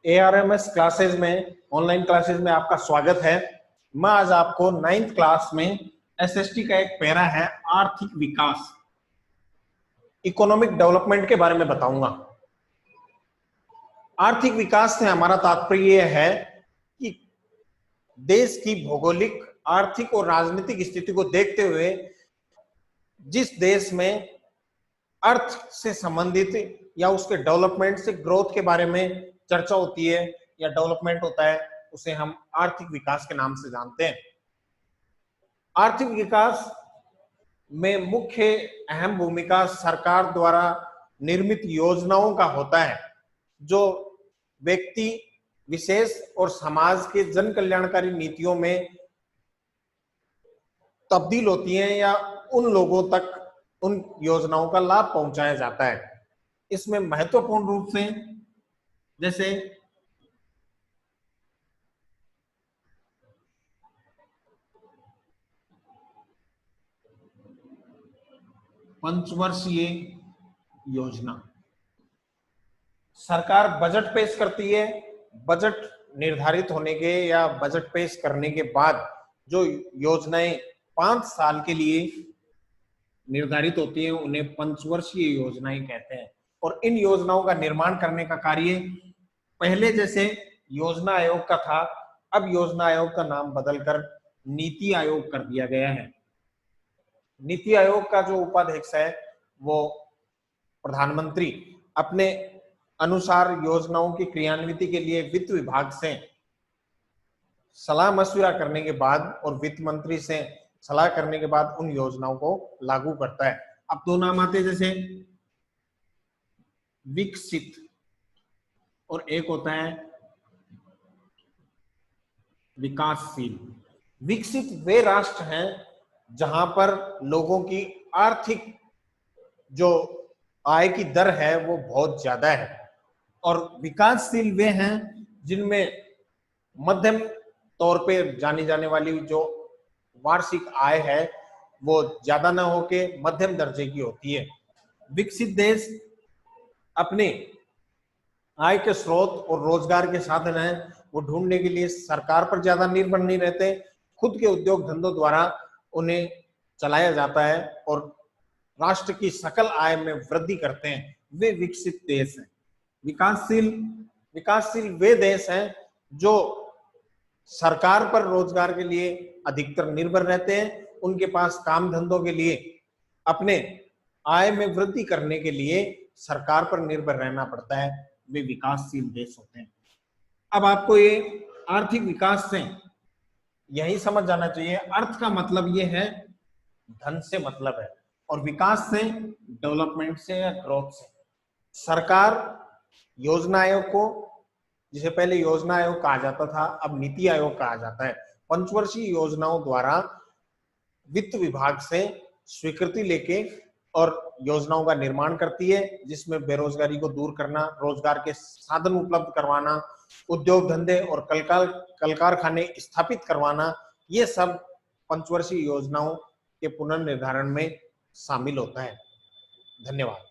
ARMS classes में, online classes में आपका स्वागत है। मैं आज आपको 9th क्लास में SST का एक पैरा है आर्थिक विकास, इकोनॉमिक डेवलपमेंट के बारे में बताऊंगा। आर्थिक विकास से हमारा तात्पर्य यह है कि देश की भौगोलिक, आर्थिक और राजनीतिक स्थिति को देखते हुए जिस देश में अर्थ से संबंधित या उसके डेवलपमेंट से, ग्रोथ के बारे में चर्चा होती है या डेवलपमेंट होता है, उसे हम आर्थिक विकास के नाम से जानते हैं। आर्थिक विकास में मुख्य अहम भूमिका सरकार द्वारा निर्मित योजनाओं का होता है, जो व्यक्ति विशेष और समाज के जन कल्याणकारी नीतियों में तब्दील होती हैं या उन लोगों तक उन योजनाओं का लाभ पहुंचाया जाता है। इसमें महत्वपूर्ण रूप से जैसे पंचवर्षीय योजना, सरकार बजट पेश करती है। बजट निर्धारित होने के या बजट पेश करने के बाद जो योजनाएं 5 साल के लिए निर्धारित होती हैं उन्हें पंचवर्षीय योजनाएं कहते हैं। और इन योजनाओं का निर्माण करने का कार्य पहले जैसे योजना आयोग का था, अब योजना आयोग का नाम बदलकर नीति आयोग कर दिया गया है। नीति आयोग का जो उपाध्यक्ष है वो प्रधानमंत्री अपने अनुसार योजनाओं की क्रियान्विति के लिए वित्त विभाग से सलाह मशविरा करने के बाद और वित्त मंत्री से सलाह करने के बाद उन योजनाओं को लागू करता है। अब दो नाम आते हैं, जैसे विकसित और एक होता है विकासशील। विकसित वे राष्ट्र हैं जहां पर लोगों की आर्थिक जो आय की दर है वो बहुत ज्यादा है, और विकासशील वे हैं जिनमें मध्यम तौर पे जानी जाने वाली जो वार्षिक आय है वो ज्यादा ना होके मध्यम दर्जे की होती है। विकसित देश अपने आय के स्रोत और रोजगार के साधन हैं वो ढूंढने के लिए सरकार पर ज्यादा निर्भर नहीं रहते, खुद के उद्योग धंधों द्वारा उन्हें चलाया जाता है और राष्ट्र की सकल आय में वृद्धि करते हैं। वे विकसित देश हैं। विकासशील वे देश हैं जो सरकार पर रोजगार के लिए अधिकतर निर्भर रहते हैं। उनके पास काम धंधों के लिए, अपने आय में वृद्धि करने के लिए सरकार पर निर्भर रहना पड़ता है। वे विकासशील देश होते हैं। अब आपको ये आर्थिक विकास से यही समझ जाना चाहिए, अर्थ का मतलब ये है धन से मतलब है, और विकास से डेवलपमेंट से या ग्रोथ से। सरकार योजना आयोग को, जिसे पहले योजना आयोग कहा जाता था अब नीति आयोग कहा जाता है, पंचवर्षीय योजनाओं द्वारा वित्त विभाग से स्वीकृति लेके और योजनाओं का निर्माण करती है, जिसमें बेरोजगारी को दूर करना, रोजगार के साधन उपलब्ध करवाना, उद्योग धंधे और कल कारखाने स्थापित करवाना, ये सब पंचवर्षीय योजनाओं के पुनर्निर्धारण में शामिल होता है। धन्यवाद।